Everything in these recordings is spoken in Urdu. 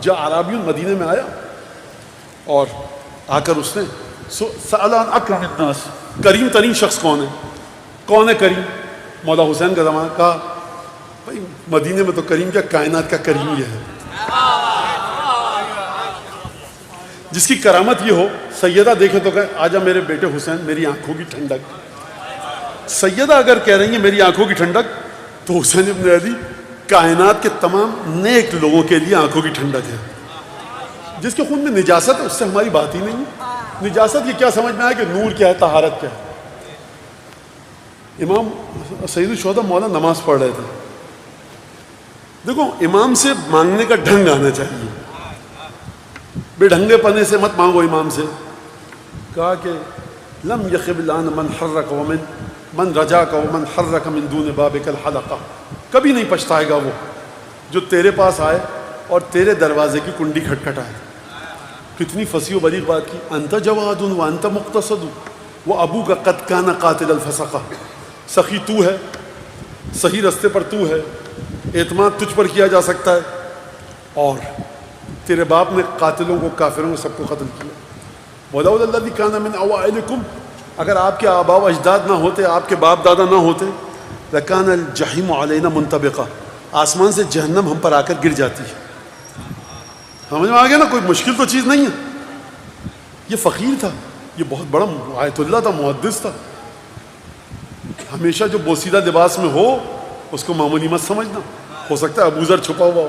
جا عربی مدینے میں آیا اور آ کر اس نے سأل عن اکرم الناس، کریم ترین شخص کون ہے کریم؟ مولا حسین کا زمانہ. کہا بھائی مدینے میں تو کریم کیا، کائنات کا کریم یہ ہے جس کی کرامت یہ ہو. سیدہ دیکھے تو کہے آجا میرے بیٹے حسین، میری آنکھوں کی ٹھنڈک. سیدہ اگر کہہ رہی ہیں میری آنکھوں کی ٹھنڈک، تو حسین ابن علی کائنات کے تمام نیک لوگوں کے لیے آنکھوں کی ٹھنڈک ہے. جس کے خون میں نجاست ہے اس سے ہماری بات ہی نہیں ہے. نجاست یہ کیا سمجھ میں آیا کہ نور کیا ہے، طہارت کیا ہے. امام سید الشہداء مولا نماز پڑھ رہے تھے. دیکھو امام سے مانگنے کا ڈھنگ آنا چاہیے، بے ڈھنگے پنے سے مت مانگو امام سے. کہا کہ لم یخب الان من حرک ومن من رجاک ومن حرک من دون بابک الحلقہ. کبھی نہیں پچھتائے گا وہ جو تیرے پاس آئے اور تیرے دروازے کی کنڈی کھٹکھٹائے. کتنی فصیح و بلیغ بات کی. انت جواد وانت مقتصد وابوک قد کان قاتل الفسقہ. سخی تو ہے، صحیح رستے پر تو ہے، اعتماد تجھ پر کیا جا سکتا ہے، اور تیرے باپ نے قاتلوں کو، کافروں کو، سب کو قتل کیا. وَلَوْلَا الَّذِي كَانَ مِنْ أَوَائِلِكُمْ، اگر آپ کے آباء و اجداد نہ ہوتے، آپ کے باپ دادا نہ ہوتے، لَكَانَ الْجَحِيمُ عَلَيْنَا مُنْطَبِقًا، آسمان سے جہنم ہم پر آ کر گر جاتی ہے. سمجھ میں آ گیا نا؟ کوئی مشکل تو چیز نہیں ہے. یہ فقیر تھا، یہ بہت بڑا آیت اللہ تھا، محدث تھا. ہمیشہ جو بوسیدہ لباس میں ہو اس کو معمولی مت سمجھنا. ہو سکتا ہے ابو ذر چھپا ہوا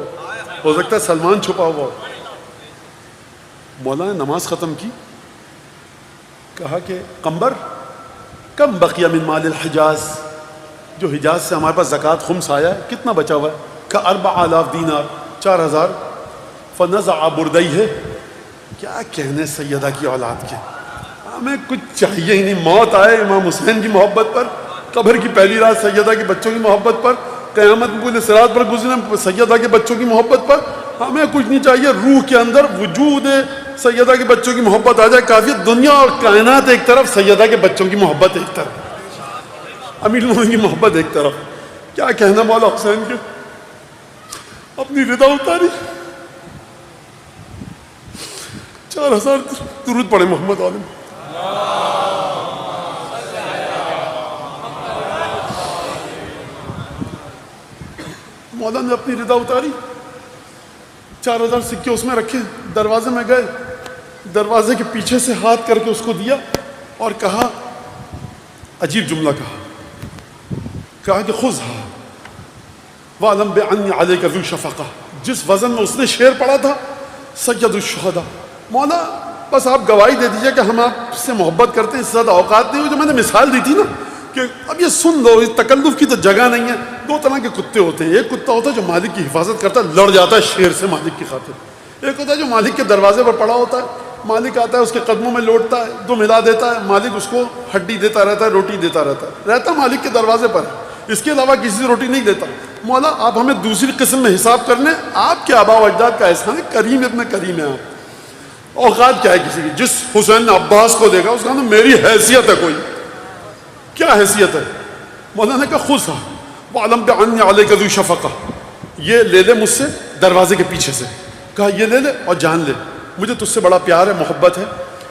ہو سکتا ہے سلمان چھپا ہوا ہو. مولا نے نماز ختم کی، کہا کہ قمبر کم بقی من مال الحجاز، جو حجاز سے ہمارے پاس زکوٰۃ خمس آیا ہے کتنا بچا ہوا ہے؟ کہ 4000 دینار، 4000. فنزع بردیہ، کیا کہنے سیدہ کی اولاد کے، ہمیں کچھ چاہیے ہی نہیں. موت آئے امام حسین کی محبت پر، قبر کی پہلی رات سیدہ کے بچوں کی محبت پر، قیامت پورے صراط پر گزرے سیدہ کے بچوں کی محبت پر. ہمیں کچھ نہیں چاہیے، روح کے اندر وجود سیدہ کے بچوں کی محبت آ جائے کافی. دنیا اور کائنات ایک طرف، سیدہ کے بچوں کی محبت ایک طرف، امیر المومنین کی محبت ایک طرف. کیا کہنا مولا حسین کے، اپنی رضا اتاری. 4000 درود پڑھے محمد عالم. مولا نے اپنی رضا اتاری، 4000 سکے اس میں رکھے، دروازے میں گئے، دروازے کے پیچھے سے ہاتھ کر کے اس کو دیا اور کہا، عجیب جملہ کہا کہ خذھا وَعْلَمْ بِأَنِّي عَلَيْكَ ذُو شَفَقَةٍ. جس وزن میں اس نے شعر پڑھا تھا، سید الشہداء، مولا بس آپ گواہی دے دیجئے کہ ہم آپ سے محبت کرتے ہیں، اس سے زیادہ اوقات نہیں ہو. جو میں نے مثال دی تھی نا کہ اب یہ سن لو، اس تکلف کی تو جگہ نہیں ہے. 2 طرح کے کتے ہوتے ہیں. ایک کتا ہوتا ہے جو مالک کی حفاظت کرتا ہے، لڑ جاتا ہے شیر سے مالک کی خاطر. ایک ہوتا ہے جو مالک کے دروازے پر پڑا ہوتا ہے، مالک آتا ہے اس کے قدموں میں لوٹتا ہے، دو ملا دیتا ہے، مالک اس کو ہڈی دیتا رہتا ہے، روٹی دیتا رہتا مالک کے دروازے پر، اس کے علاوہ کسی سے روٹی نہیں دیتا. مولا آپ ہمیں دوسری قسم میں حساب کر لیں، آپ کے آباء و اجداد کا احسان ہے، کریم اتنا کریم ہے آپ. اوقات کیا ہے کسی کی؟ جس حسین نے عباس کو دیکھا اس کا نا میری حیثیت ہے، کوئی کیا حیثیت ہے؟ مولانا نے کہا خذھا وَعْلَمْ بِأَنِّي عَلَيْكَ ذُو شَفَقَةٍ، یہ لے لے مجھ سے دروازے کے پیچھے سے. کہا یہ لے لے اور جان لے، مجھے تجھ سے بڑا پیار ہے، محبت ہے.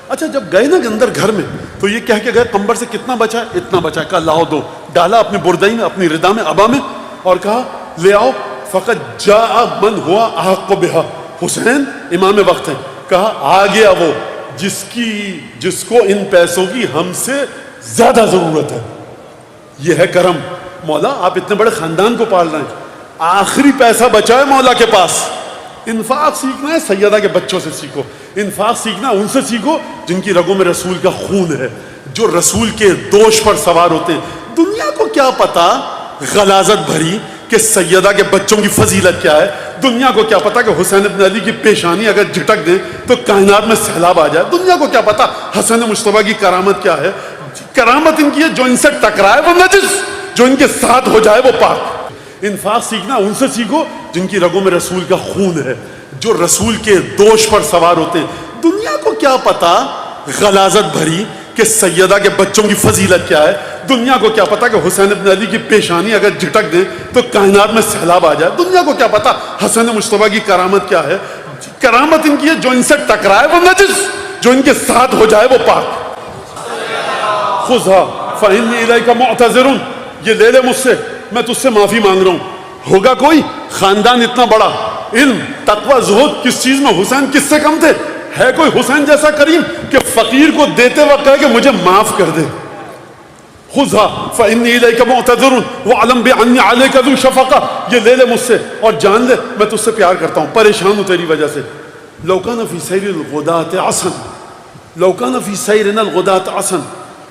اچھا جب گئے نا اندر گھر میں تو یہ کہہ کے گئے قمبر سے کتنا بچا ہے؟ اتنا بچا ہے. کہا لاؤ دو. ڈالا اپنی بردئی میں، اپنی ردا میں، ابا میں، اور کہا لے آؤ. فقط جاء من ہوا احق بہا، حسین امام وقت ہے. کہا آ گیا وہ جس کو ان پیسوں کی ہم سے زیادہ ضرورت ہے. یہ ہے کرم. مولا آپ اتنے بڑے خاندان کو پال رہے ہیں، آخری پیسہ بچا ہے مولا کے پاس. انفاق سیکھنا ہے سیدہ کے بچوں سے سیکھو. انفاق سیکھنا ان سے سیکھو جن کی رگوں میں رسول کا خون ہے، جو رسول کے دوش پر سوار ہوتے ہیں. دنیا کو کیا پتا غلاظت بھری کہ سیدہ کے بچوں کی فضیلت کیا ہے. دنیا کو کیا پتا کہ حسین ابن علی کی پیشانی اگر جھٹک دیں تو کائنات میں سیلاب آ جائے. دنیا کو کیا پتا حسن مصطفیٰ کی کرامت کیا ہے. کرامت ان کی ہے جو ان سے ٹکرائے وہ نجس، جو ان کے ساتھ ہو جائے وہ پاک. انفاق سیکھنا ان سے سیکھو جن کی رگوں میں رسول کا خون ہے، جو رسول کے دوش پر سوار ہوتے ہیں. دنیا کو کیا پتا غلاظت بھری کہ سیدہ کے بچوں کی فضیلت کیا ہے. دنیا کو کیا پتا کہ حسین ابن علی کی پیشانی اگر جھٹک دیں تو کائنات میں سیلاب آ جائے. دنیا کو کیا پتا حسن مصطفیٰ کی کرامت کیا ہے. کرامت ان کی ہے جو ان سے ٹکرائے وہ نجس، جو ان کے ساتھ ہو جائے وہ پاک. خذھا فإنی الیک معتذر، یہ لے لے مجھ سے، میں تجھ سے معافی مانگ رہا ہوں. ہوگا کوئی خاندان اتنا بڑا، علم تقوی زہد، کس چیز میں حسین کس سے کم تھے؟ ہے کوئی حسین جیسا کریم کہ فقیر کو دیتے وقت کہے کہ مجھے معاف کر دے؟ خذھا فإنی الیک معتذر واعلم بأنی علیک ذو شفقہ، یہ لے لے مجھ سے اور جان لے میں تجھ سے پیار کرتا ہوں، پریشان ہوں تیری وجہ سے. لو کان فی سیر الغداة عسن، لو کان فی سیرنا الغداة عسن،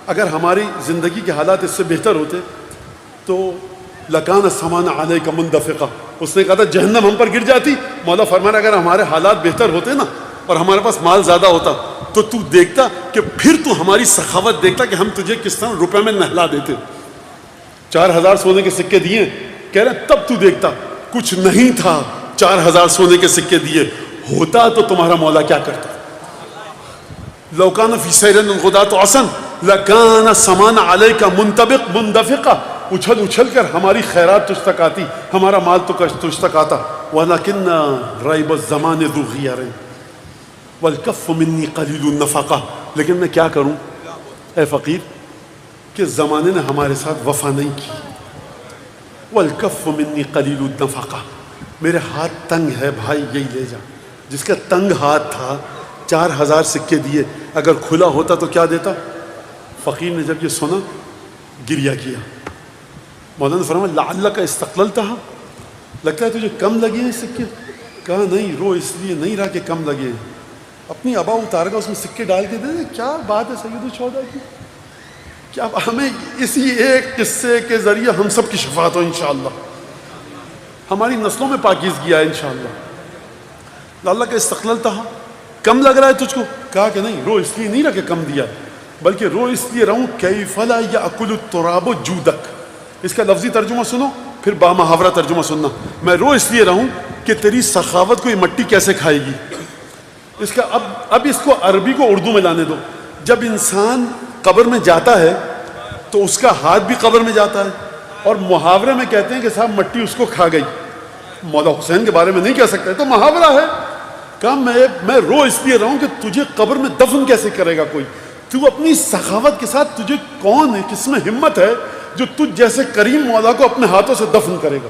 اگر ہماری زندگی کے حالات اس سے بہتر ہوتے تو لکان السمان علیک مندفقہ، اس نے کہا تھا جہنم ہم پر گر جاتی. مولا فرمانا اگر ہمارے حالات بہتر ہوتے نا اور ہمارے پاس مال زیادہ ہوتا تو تو دیکھتا کہ پھر تو ہماری سخاوت دیکھتا کہ ہم تجھے کس طرح روپے میں نہلا دیتے. 4000 سونے کے سکے دیے، کہہ رہے تب تو دیکھتا کچھ نہیں تھا، 4000 سونے کے سکے دیے ہوتا تو تمہارا مولا کیا کرتا. لو کان فی سیرنا الغداة عسن لکان سمان علیک منطبق مندفقہ، اچھل اچھل کر ہماری خیرات تجھ تک آتی، ہمارا مال تو تجھ تک آتا. ولیکن ریب الزمان ذو غیار والکف منی قلیل النفقہ، لیکن میں کیا کروں اے فقیر کہ زمانے نے ہمارے ساتھ وفا نہیں کی. والکف منی قلیل النفقہ، میرے ہاتھ تنگ ہے بھائی، یہی لے جا. جس کا تنگ ہاتھ تھا 4000 سکے دیے، اگر کھلا ہوتا تو کیا دیتا؟ فقیر نے جب یہ سنا گریہ کیا. مولانا نے فرمایا لعلک استقللتھا، لگتا ہے تجھے کم لگے ہیں سکے؟ کہا نہیں، رو اس لیے نہیں رہا کہ کم لگے ہیں، اپنی ابا اتار کر اس میں سکے ڈال کے دے دے. کیا بات ہے سید الشہداء کی، کیا ہمیں اسی ایک قصے کے ذریعے ہم سب کی شفاعت ہو انشاءاللہ، ہماری نسلوں میں پاکیزگی آئے انشاءاللہ. لعلک استقللتھا، کم لگ رہا ہے تجھ کو؟ کہا کہ نہیں، رو اس لیے نہیں رہا کہ کم دیا، بلکہ رو اس لیے رہوں کیف لا یأکل التراب جودک. اس کا لفظی ترجمہ سنو پھر بامحاورہ ترجمہ سننا. میں رو اس لیے رہوں کہ تیری سخاوت کو یہ مٹی کیسے کھائے گی. اس کا اب اس کو عربی کو اردو میں لانے دو. جب انسان قبر میں جاتا ہے تو اس کا ہاتھ بھی قبر میں جاتا ہے، اور محاورے میں کہتے ہیں کہ صاحب مٹی اس کو کھا گئی. مولا حسین کے بارے میں نہیں کہہ سکتے، تو محاورہ ہے. کہا میں رو اس لیے رہوں کہ تجھے قبر میں دفن کیسے کرے گا کوئی؟ تو اپنی سخاوت کے ساتھ تجھے کون ہے، کس میں ہمت ہے جو تجھ جیسے کریم مولا کو اپنے ہاتھوں سے دفن کرے گا؟